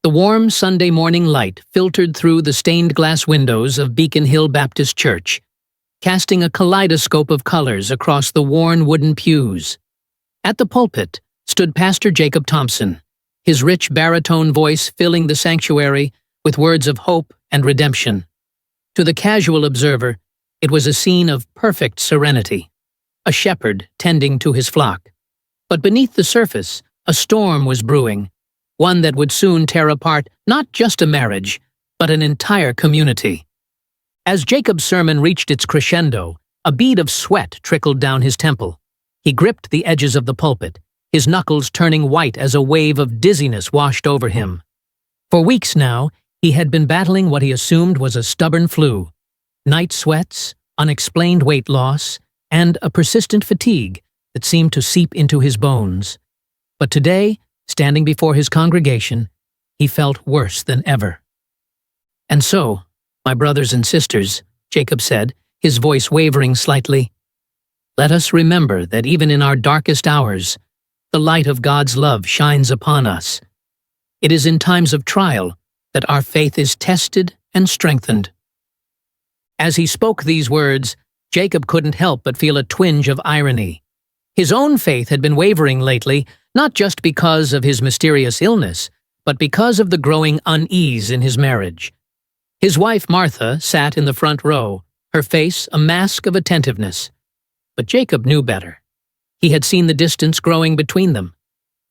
The warm Sunday morning light filtered through the stained glass windows of Beacon Hill Baptist Church, casting a kaleidoscope of colors across the worn wooden pews. At the pulpit stood Pastor Jacob Thompson, his rich baritone voice filling the sanctuary with words of hope and redemption. To the casual observer, it was a scene of perfect serenity, a shepherd tending to his flock. But beneath the surface, a storm was brewing, one that would soon tear apart not just a marriage, but an entire community. As Jacob's sermon reached its crescendo, a bead of sweat trickled down his temple. He gripped the edges of the pulpit, his knuckles turning white as a wave of dizziness washed over him. For weeks now, he had been battling what he assumed was a stubborn flu, night sweats, unexplained weight loss, and a persistent fatigue that seemed to seep into his bones. But today, standing before his congregation, he felt worse than ever. "And so, my brothers and sisters," Jacob said, his voice wavering slightly, "let us remember that even in our darkest hours, the light of God's love shines upon us. It is in times of trial that our faith is tested and strengthened." As he spoke these words, Jacob couldn't help but feel a twinge of irony. His own faith had been wavering lately, not just because of his mysterious illness, but because of the growing unease in his marriage. His wife Martha sat in the front row, her face a mask of attentiveness. But Jacob knew better. He had seen the distance growing between them,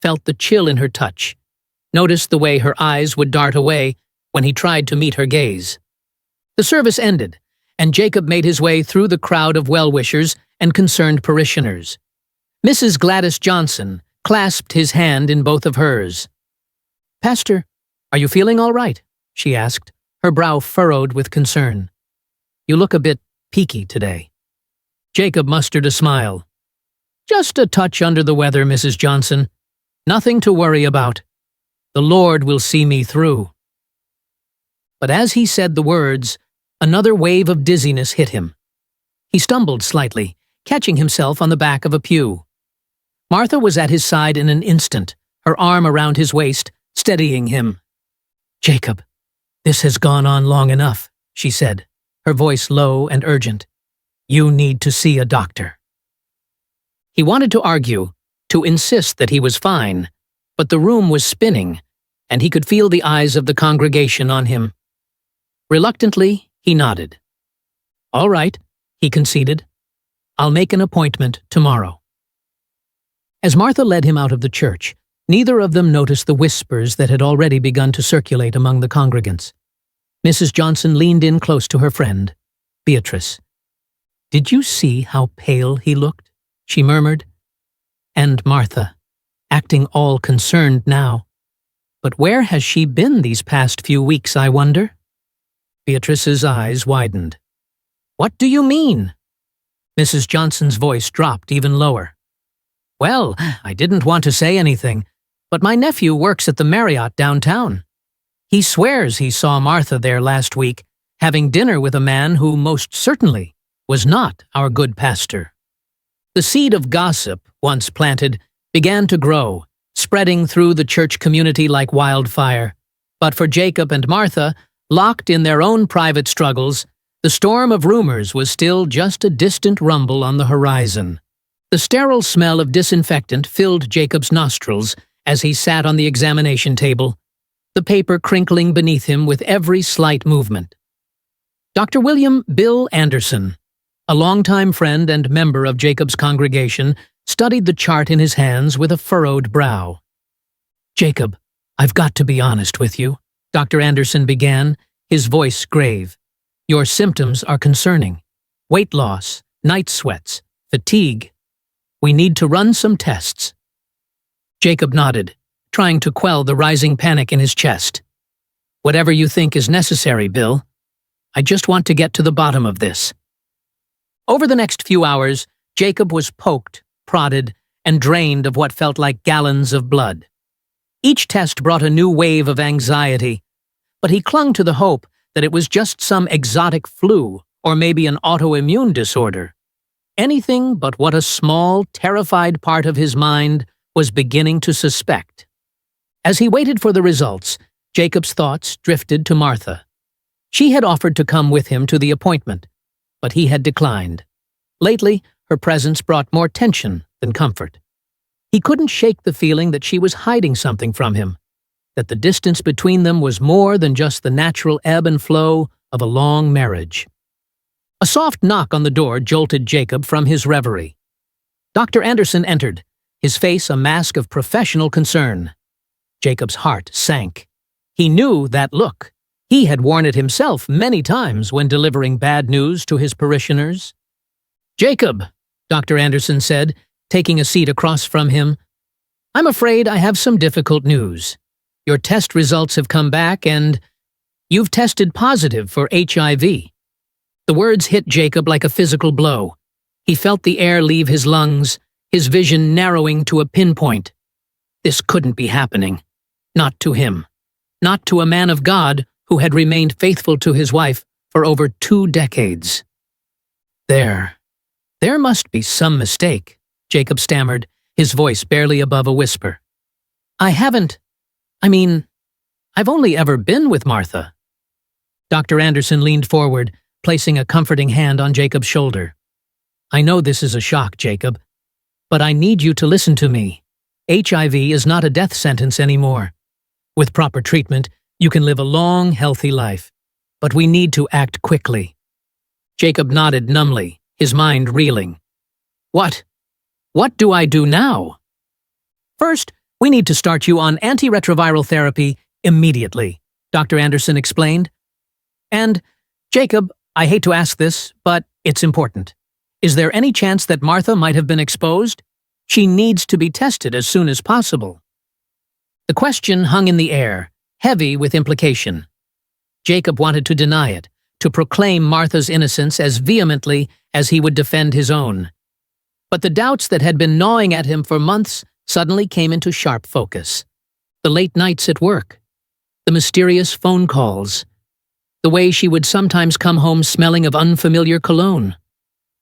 felt the chill in her touch, noticed the way her eyes would dart away when he tried to meet her gaze. The service ended, and Jacob made his way through the crowd of well-wishers and concerned parishioners. Mrs. Gladys Johnson clasped his hand in both of hers. "Pastor, are you feeling all right?" she asked, her brow furrowed with concern. "You look a bit peaky today." Jacob mustered a smile. "Just a touch under the weather, Mrs. Johnson. Nothing to worry about. The Lord will see me through." But as he said the words, another wave of dizziness hit him. He stumbled slightly, catching himself on the back of a pew. Martha was at his side in an instant, her arm around his waist, steadying him. "Jacob, this has gone on long enough," she said, her voice low and urgent. "You need to see a doctor." He wanted to argue, to insist that he was fine, but the room was spinning, and he could feel the eyes of the congregation on him. Reluctantly, he nodded. "All right," he conceded. "I'll make an appointment tomorrow." As Martha led him out of the church, neither of them noticed the whispers that had already begun to circulate among the congregants. Mrs. Johnson leaned in close to her friend, Beatrice. "Did you see how pale he looked?" she murmured. And Martha, acting all concerned now. "But where has she been these past few weeks, I wonder?" Beatrice's eyes widened. "What do you mean?" Mrs. Johnson's voice dropped even lower. "Well, I didn't want to say anything, but my nephew works at the Marriott downtown. He swears he saw Martha there last week, having dinner with a man who most certainly was not our good pastor." The seed of gossip, once planted, began to grow, spreading through the church community like wildfire. But for Jacob and Martha, locked in their own private struggles, the storm of rumors was still just a distant rumble on the horizon. The sterile smell of disinfectant filled Jacob's nostrils as he sat on the examination table, the paper crinkling beneath him with every slight movement. Dr. William "Bill" Anderson, a longtime friend and member of Jacob's congregation, studied the chart in his hands with a furrowed brow. "Jacob, I've got to be honest with you," Dr. Anderson began, his voice grave. "Your symptoms are concerning. Weight loss, night sweats, fatigue. We need to run some tests." Jacob nodded, trying to quell the rising panic in his chest. "Whatever you think is necessary, Bill. I just want to get to the bottom of this." Over the next few hours, Jacob was poked, prodded, and drained of what felt like gallons of blood. Each test brought a new wave of anxiety, but he clung to the hope that it was just some exotic flu or maybe an autoimmune disorder. Anything but what a small, terrified part of his mind was beginning to suspect. As he waited for the results, Jacob's thoughts drifted to Martha. She had offered to come with him to the appointment, but he had declined. Lately, her presence brought more tension than comfort. He couldn't shake the feeling that she was hiding something from him, that the distance between them was more than just the natural ebb and flow of a long marriage. A soft knock on the door jolted Jacob from his reverie. Dr. Anderson entered, his face a mask of professional concern. Jacob's heart sank. He knew that look. He had worn it himself many times when delivering bad news to his parishioners. "Jacob," Dr. Anderson said, taking a seat across from him, "I'm afraid I have some difficult news. Your test results have come back and you've tested positive for HIV. The words hit Jacob like a physical blow. He felt the air leave his lungs, his vision narrowing to a pinpoint. This couldn't be happening. Not to him. Not to a man of God who had remained faithful to his wife for over 2 decades. There must be some mistake," Jacob stammered, his voice barely above a whisper. I've only ever been with Martha." Dr. Anderson leaned forward, placing a comforting hand on Jacob's shoulder. "I know this is a shock, Jacob, but I need you to listen to me. HIV is not a death sentence anymore. With proper treatment, you can live a long, healthy life. But we need to act quickly." Jacob nodded numbly, his mind reeling. What do I do now?" "First, we need to start you on antiretroviral therapy immediately," Dr. Anderson explained. "And, Jacob, I hate to ask this, but it's important. Is there any chance that Martha might have been exposed? She needs to be tested as soon as possible." The question hung in the air, heavy with implication. Jacob wanted to deny it, to proclaim Martha's innocence as vehemently as he would defend his own. But the doubts that had been gnawing at him for months suddenly came into sharp focus. The late nights at work, the mysterious phone calls, the way she would sometimes come home smelling of unfamiliar cologne.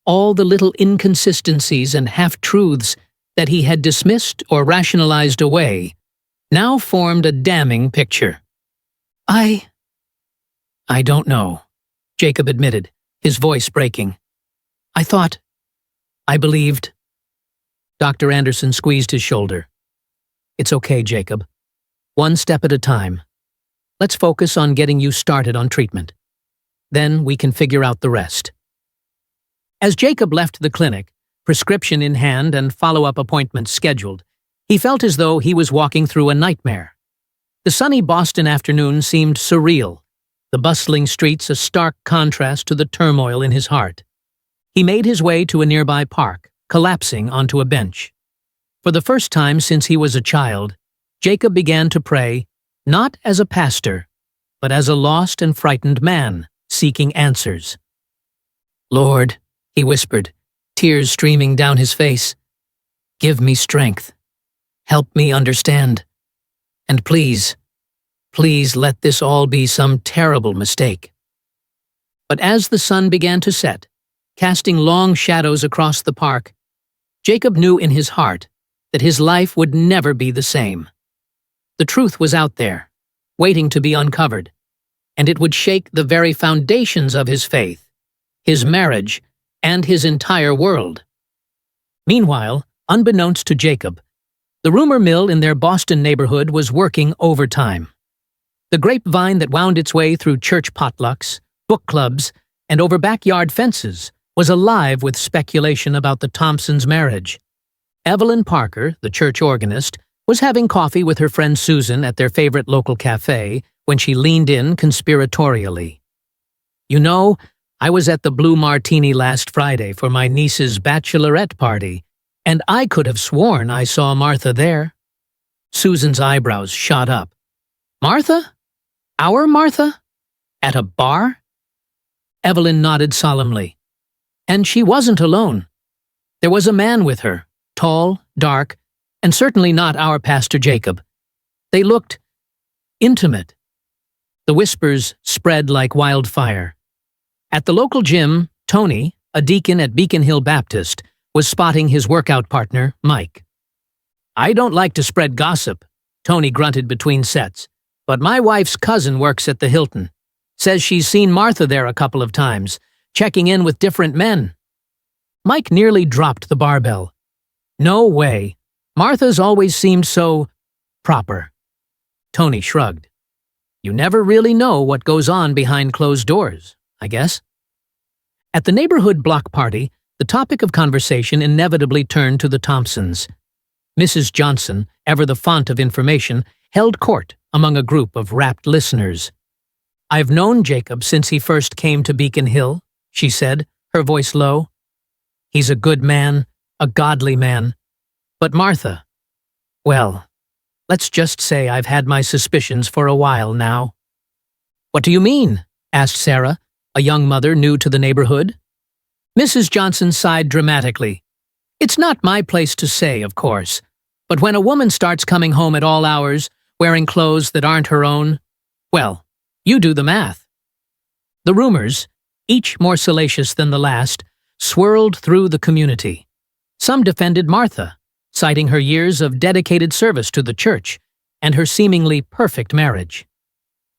All the little inconsistencies and half-truths that he had dismissed or rationalized away now formed a damning picture. I don't know," Jacob admitted, his voice breaking. I believed." Dr. Anderson squeezed his shoulder. "It's okay, Jacob. One step at a time. Let's focus on getting you started on treatment. Then we can figure out the rest." As Jacob left the clinic, prescription in hand and follow-up appointments scheduled, he felt as though he was walking through a nightmare. The sunny Boston afternoon seemed surreal, the bustling streets a stark contrast to the turmoil in his heart. He made his way to a nearby park, collapsing onto a bench. For the first time since he was a child, Jacob began to pray, not as a pastor, but as a lost and frightened man, seeking answers. "Lord," he whispered, tears streaming down his face, "give me strength. Help me understand. And please let this all be some terrible mistake." But as the sun began to set, casting long shadows across the park, Jacob knew in his heart that his life would never be the same. The truth was out there, waiting to be uncovered, and it would shake the very foundations of his faith, his marriage, and his entire world. Meanwhile, unbeknownst to Jacob, the rumor mill in their Boston neighborhood was working overtime. The grapevine that wound its way through church potlucks, book clubs, and over backyard fences was alive with speculation about the Thompsons' marriage. Evelyn Parker, the church organist, was having coffee with her friend Susan at their favorite local cafe when she leaned in conspiratorially. "You know, I was at the Blue Martini last Friday for my niece's bachelorette party, and I could have sworn I saw Martha there." Susan's eyebrows shot up. "Martha? Our Martha? At a bar?" Evelyn nodded solemnly. "And she wasn't alone. There was a man with her, tall, dark, and certainly not our Pastor Jacob. They looked intimate." The whispers spread like wildfire. At the local gym, Tony, a deacon at Beacon Hill Baptist, was spotting his workout partner, Mike. "I don't like to spread gossip," Tony grunted between sets, but my wife's cousin works at the Hilton. Says she's seen Martha there a couple of times, checking in with different men." Mike nearly dropped the barbell. "No way. Martha's always seemed so proper." Tony shrugged. "You never really know what goes on behind closed doors, I guess." At the neighborhood block party, the topic of conversation inevitably turned to the Thompsons. Mrs. Johnson, ever the font of information, held court among a group of rapt listeners. "I've known Jacob since he first came to Beacon Hill," she said, her voice low. "He's a good man, a godly man. But Martha, well, let's just say I've had my suspicions for a while now." "What do you mean?" asked Sarah, a young mother new to the neighborhood. Mrs. Johnson sighed dramatically. "It's not my place to say, of course, but when a woman starts coming home at all hours, wearing clothes that aren't her own, well, you do the math." The rumors, each more salacious than the last, swirled through the community. Some defended Martha, citing her years of dedicated service to the church and her seemingly perfect marriage.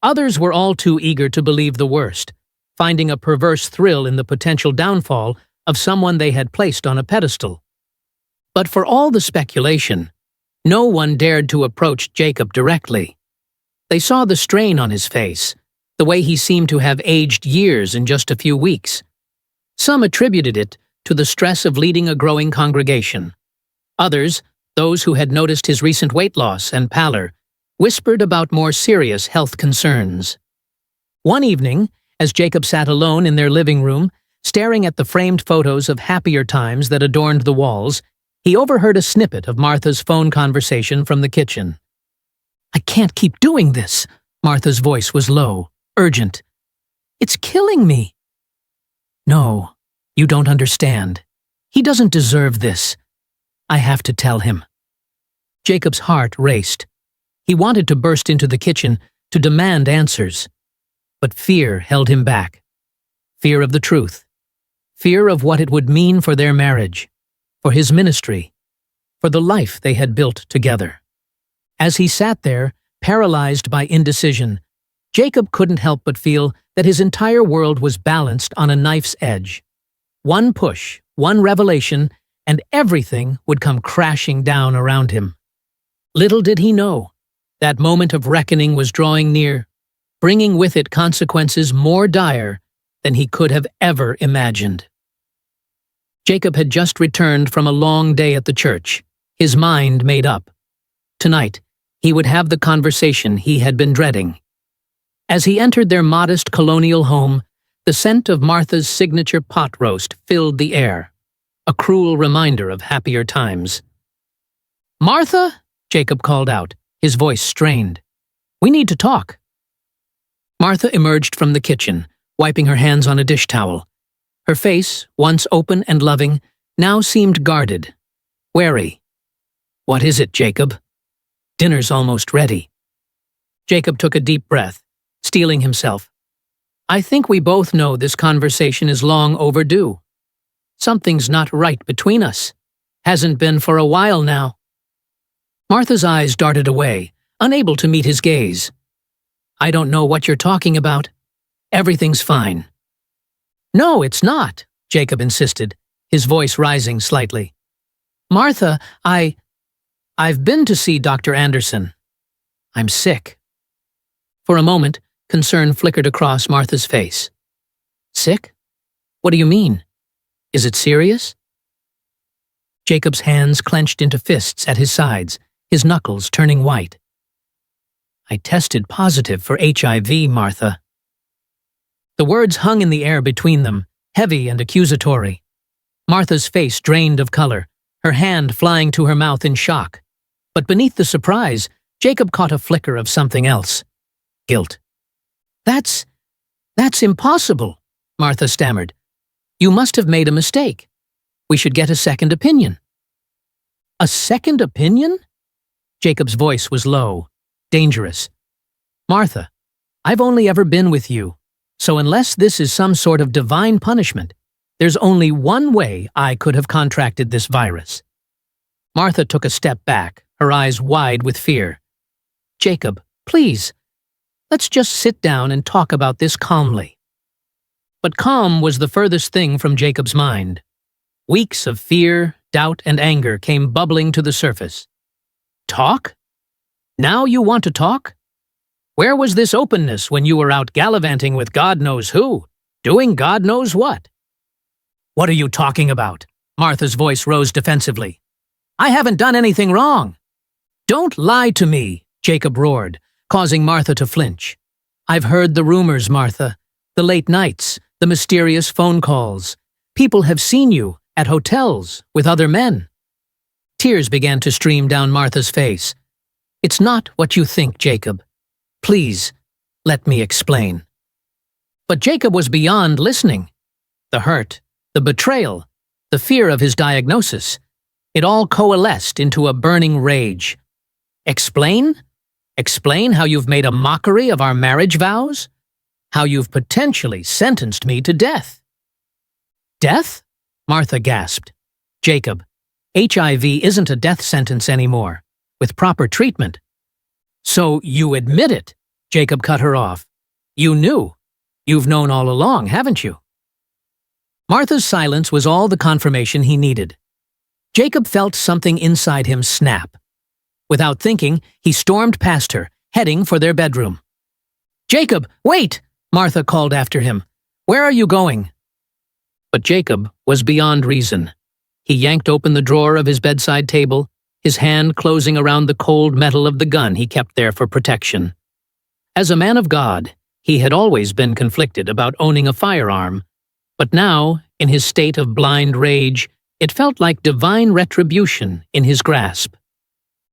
Others were all too eager to believe the worst, finding a perverse thrill in the potential downfall of someone they had placed on a pedestal. But for all the speculation, no one dared to approach Jacob directly. They saw the strain on his face, the way he seemed to have aged years in just a few weeks. Some attributed it to the stress of leading a growing congregation. Others, those who had noticed his recent weight loss and pallor, whispered about more serious health concerns. One evening, as Jacob sat alone in their living room, staring at the framed photos of happier times that adorned the walls, he overheard a snippet of Martha's phone conversation from the kitchen. "I can't keep doing this," Martha's voice was low, urgent. "It's killing me." "No, you don't understand. He doesn't deserve this. I have to tell him." Jacob's heart raced. He wanted to burst into the kitchen to demand answers. But fear held him back. Fear of the truth. Fear of what it would mean for their marriage, for his ministry, for the life they had built together. As he sat there, paralyzed by indecision, Jacob couldn't help but feel that his entire world was balanced on a knife's edge. One push, one revelation, and everything would come crashing down around him. Little did he know, that moment of reckoning was drawing near, bringing with it consequences more dire than he could have ever imagined. Jacob had just returned from a long day at the church, his mind made up. Tonight, he would have the conversation he had been dreading. As he entered their modest colonial home, the scent of Martha's signature pot roast filled the air, a cruel reminder of happier times. "Martha," Jacob called out, his voice strained. "We need to talk." Martha emerged from the kitchen, wiping her hands on a dish towel. Her face, once open and loving, now seemed guarded, wary. "What is it, Jacob?" "Dinner's almost ready." Jacob took a deep breath, steeling himself. "I think we both know this conversation is long overdue. Something's not right between us. Hasn't been for a while now." Martha's eyes darted away, unable to meet his gaze. "I don't know what you're talking about. Everything's fine." "No, it's not," Jacob insisted, his voice rising slightly. "Martha, I've been to see Dr. Anderson. I'm sick." For a moment, concern flickered across Martha's face. "Sick? What do you mean? Is it serious?" Jacob's hands clenched into fists at his sides, his knuckles turning white. "I tested positive for HIV, Martha." The words hung in the air between them, heavy and accusatory. Martha's face drained of color, her hand flying to her mouth in shock. But beneath the surprise, Jacob caught a flicker of something else. Guilt. That's impossible," Martha stammered. "You must have made a mistake. We should get a second opinion." "A second opinion?" Jacob's voice was low, dangerous. "Martha, I've only ever been with you, so unless this is some sort of divine punishment, there's only one way I could have contracted this virus." Martha took a step back, her eyes wide with fear. "Jacob, please, Let's just sit down and talk about this calmly." But calm was the furthest thing from Jacob's mind. Weeks of fear, doubt, and anger came bubbling to the surface. Talk? Now you want to talk? Where was this openness when you were out gallivanting with God knows who, doing God knows what? "What are you talking about?" Martha's voice rose defensively. "I haven't done anything wrong." "Don't lie to me," Jacob roared, causing Martha to flinch. "I've heard the rumors, Martha. The late nights, the mysterious phone calls. People have seen you at hotels with other men." Tears began to stream down Martha's face. "It's not what you think, Jacob. Please, let me explain." But Jacob was beyond listening. The hurt, the betrayal, the fear of his diagnosis, it all coalesced into a burning rage. "Explain? Explain how you've made a mockery of our marriage vows? How you've potentially sentenced me to death?" "Death?" Martha gasped. "Jacob, HIV isn't a death sentence anymore, with proper treatment." "So you admit it?" Jacob cut her off. "You knew. You've known all along, haven't you?" Martha's silence was all the confirmation he needed. Jacob felt something inside him snap. Without thinking, he stormed past her, heading for their bedroom. "Jacob, wait!" Martha called after him. "Where are you going?" But Jacob was beyond reason. He yanked open the drawer of his bedside table, his hand closing around the cold metal of the gun he kept there for protection. As a man of God, he had always been conflicted about owning a firearm, but now, in his state of blind rage, it felt like divine retribution in his grasp.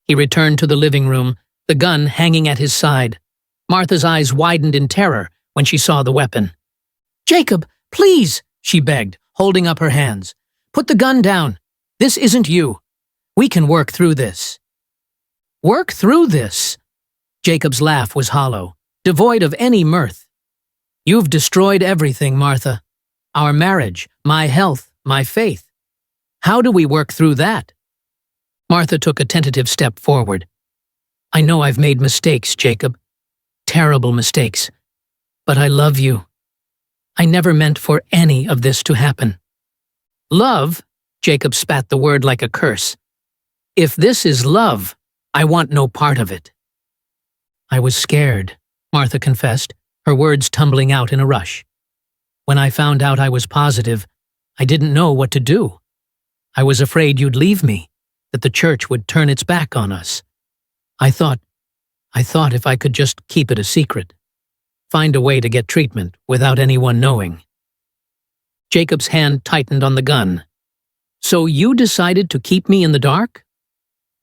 He returned to the living room, the gun hanging at his side. Martha's eyes widened in terror when she saw the weapon. "Jacob, please!" she begged, holding up her hands. "Put the gun down. This isn't you. We can work through this." "Work through this?" Jacob's laugh was hollow, devoid of any mirth. "You've destroyed everything, Martha. Our marriage, my health, my faith. How do we work through that?" Martha took a tentative step forward. "I know I've made mistakes, Jacob. Terrible mistakes. But I love you. I never meant for any of this to happen." "Love?" Jacob spat the word like a curse. "If this is love, I want no part of it." "I was scared," Martha confessed, her words tumbling out in a rush. "When I found out I was positive, I didn't know what to do. I was afraid you'd leave me, that the church would turn its back on us. I thought if I could just keep it a secret, find a way to get treatment without anyone knowing." Jacob's hand tightened on the gun. "So you decided to keep me in the dark?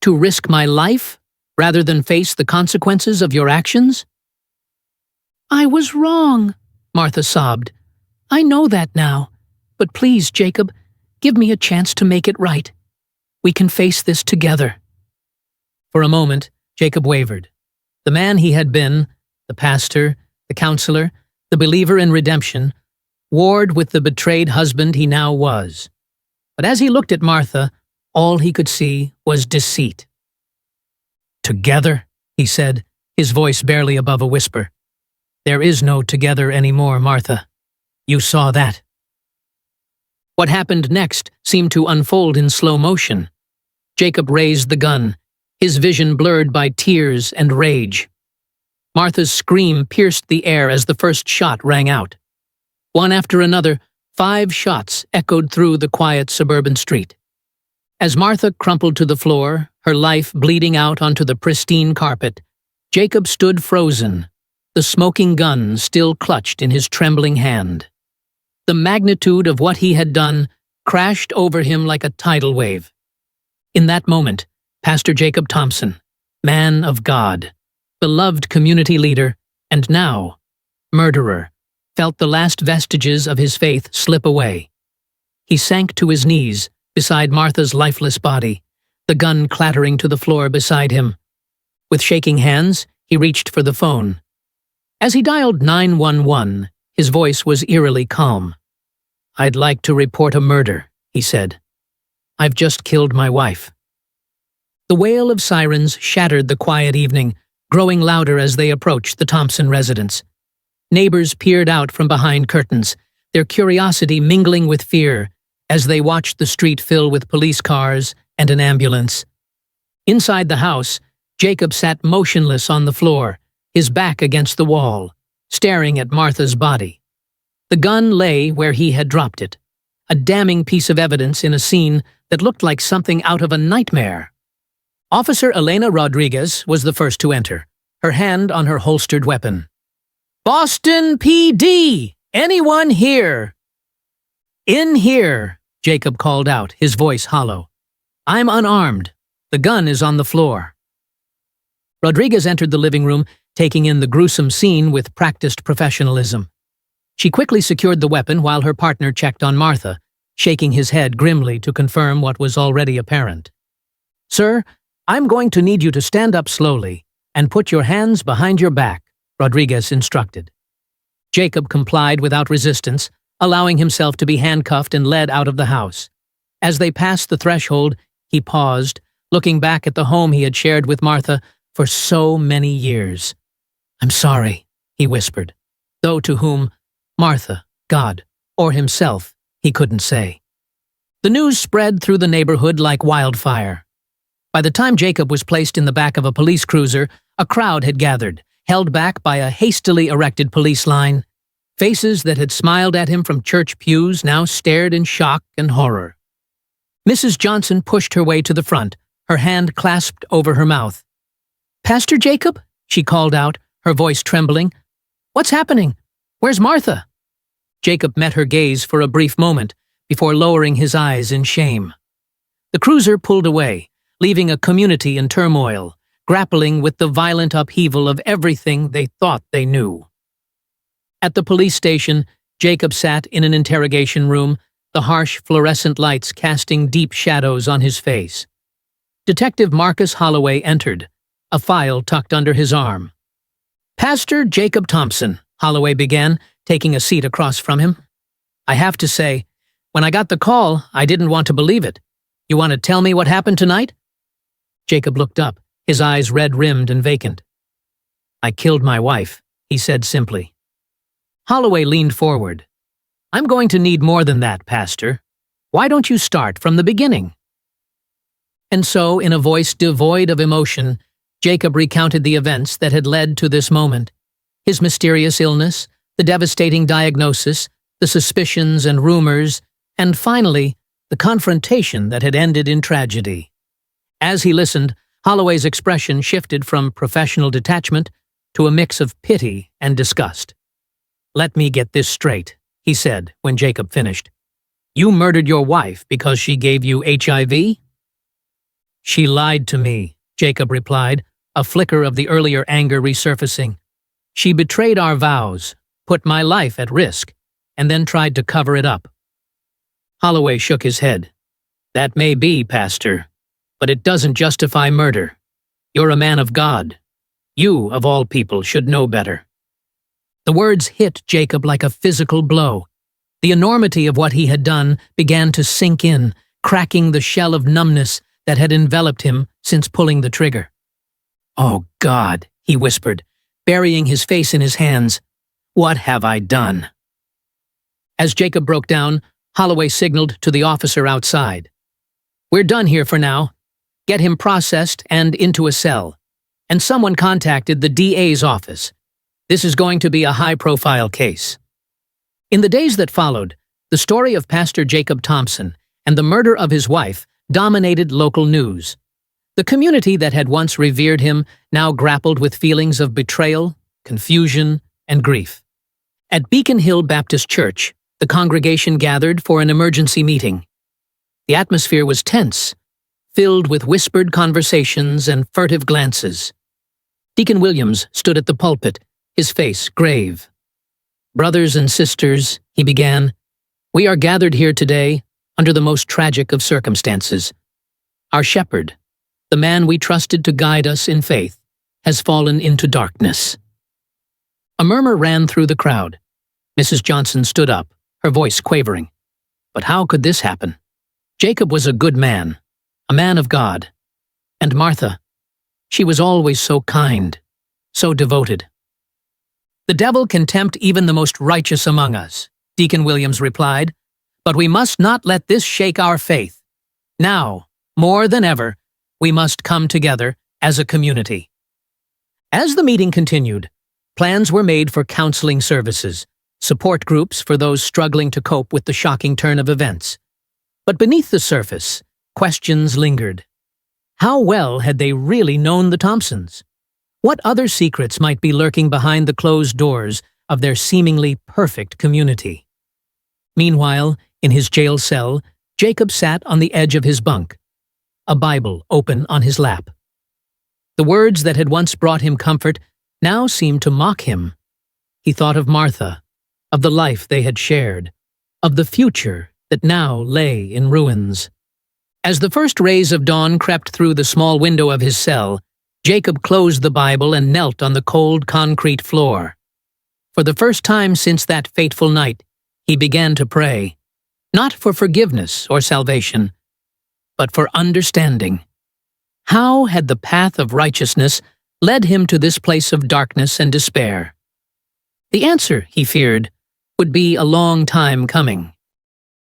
To risk my life, rather than face the consequences of your actions?" "I was wrong," Martha sobbed. "I know that now. But please, Jacob, give me a chance to make it right. We can face this together." For a moment, Jacob wavered. The man he had been, the pastor, the counselor, the believer in redemption, warred with the betrayed husband he now was. But as he looked at Martha, all he could see was deceit. "Together," he said, his voice barely above a whisper. "There is no together anymore, Martha. You saw that." What happened next seemed to unfold in slow motion. Jacob raised the gun, his vision blurred by tears and rage. Martha's scream pierced the air as the first shot rang out. One after another, 5 shots echoed through the quiet suburban street. As Martha crumpled to the floor, her life bleeding out onto the pristine carpet, Jacob stood frozen, the smoking gun still clutched in his trembling hand. The magnitude of what he had done crashed over him like a tidal wave. In that moment, Pastor Jacob Thompson, man of God, beloved community leader, and now murderer, felt the last vestiges of his faith slip away. He sank to his knees beside Martha's lifeless body, the gun clattering to the floor beside him. With shaking hands, he reached for the phone. As he dialed 911, his voice was eerily calm. "I'd like to report a murder," he said. "I've just killed my wife." The wail of sirens shattered the quiet evening, growing louder as they approached the Thompson residence. Neighbors peered out from behind curtains, their curiosity mingling with fear as they watched the street fill with police cars and an ambulance. Inside the house, Jacob sat motionless on the floor, his back against the wall, staring at Martha's body. The gun lay where he had dropped it, a damning piece of evidence in a scene that looked like something out of a nightmare. Officer Elena Rodriguez was the first to enter, her hand on her holstered weapon. "Boston PD! Anyone here?" "In here," Jacob called out, his voice hollow. "I'm unarmed. The gun is on the floor." Rodriguez entered the living room, taking in the gruesome scene with practiced professionalism. She quickly secured the weapon while her partner checked on Martha, shaking his head grimly to confirm what was already apparent. "Sir, I'm going to need you to stand up slowly and put your hands behind your back," Rodriguez instructed. Jacob complied without resistance, allowing himself to be handcuffed and led out of the house. As they passed the threshold, he paused, looking back at the home he had shared with Martha for so many years. "I'm sorry," he whispered, though to whom, Martha, God, or himself, he couldn't say. The news spread through the neighborhood like wildfire. By the time Jacob was placed in the back of a police cruiser, a crowd had gathered, held back by a hastily erected police line. Faces that had smiled at him from church pews now stared in shock and horror. Mrs. Johnson pushed her way to the front, her hand clasped over her mouth. "Pastor Jacob?" she called out, her voice trembling. "What's happening? Where's Martha?" Jacob met her gaze for a brief moment before lowering his eyes in shame. The cruiser pulled away, leaving a community in turmoil, grappling with the violent upheaval of everything they thought they knew. At the police station, Jacob sat in an interrogation room, the harsh fluorescent lights casting deep shadows on his face. Detective Marcus Holloway entered, a file tucked under his arm. "Pastor Jacob Thompson," Holloway began, taking a seat across from him. "I have to say, when I got the call, I didn't want to believe it. You want to tell me what happened tonight?" Jacob looked up, his eyes red-rimmed and vacant. "I killed my wife," he said simply. Holloway leaned forward. "I'm going to need more than that, Pastor. Why don't you start from the beginning?" And so, in a voice devoid of emotion, Jacob recounted the events that had led to this moment. His mysterious illness, the devastating diagnosis, the suspicions and rumors, and finally, the confrontation that had ended in tragedy. As he listened, Holloway's expression shifted from professional detachment to a mix of pity and disgust. "Let me get this straight," he said when Jacob finished. "You murdered your wife because she gave you HIV?" "She lied to me," Jacob replied, a flicker of the earlier anger resurfacing. "She betrayed our vows, put my life at risk, and then tried to cover it up." Holloway shook his head. "That may be, Pastor, but it doesn't justify murder. You're a man of God. You, of all people, should know better." The words hit Jacob like a physical blow. The enormity of what he had done began to sink in, cracking the shell of numbness that had enveloped him since pulling the trigger. "Oh, God," he whispered, burying his face in his hands. "What have I done?" As Jacob broke down, Holloway signaled to the officer outside. "We're done here for now. Get him processed and into a cell." And someone contacted the DA's office. This is going to be a high-profile case. In the days that followed, the story of Pastor Jacob Thompson and the murder of his wife dominated local news. The community that had once revered him now grappled with feelings of betrayal, confusion, and grief. At Beacon Hill Baptist Church, the congregation gathered for an emergency meeting. The atmosphere was tense, filled with whispered conversations and furtive glances. Deacon Williams stood at the pulpit, his face grave. "Brothers and sisters," he began, "we are gathered here today under the most tragic of circumstances. Our shepherd, the man we trusted to guide us in faith, has fallen into darkness." A murmur ran through the crowd. Mrs. Johnson stood up, her voice quavering. But how could this happen? Jacob was a good man, a man of God. And Martha, she was always so kind, so devoted. "The devil can tempt even the most righteous among us," Deacon Williams replied, "but we must not let this shake our faith. Now, more than ever, we must come together as a community." As the meeting continued, plans were made for counseling services, support groups for those struggling to cope with the shocking turn of events. But beneath the surface, questions lingered. How well had they really known the Thompsons? What other secrets might be lurking behind the closed doors of their seemingly perfect community? Meanwhile, in his jail cell, Jacob sat on the edge of his bunk, a Bible open on his lap. The words that had once brought him comfort now seemed to mock him. He thought of Martha, of the life they had shared, of the future that now lay in ruins. As the first rays of dawn crept through the small window of his cell, Jacob closed the Bible and knelt on the cold concrete floor. For the first time since that fateful night, he began to pray, not for forgiveness or salvation, but for understanding. How had the path of righteousness led him to this place of darkness and despair? The answer, he feared, would be a long time coming.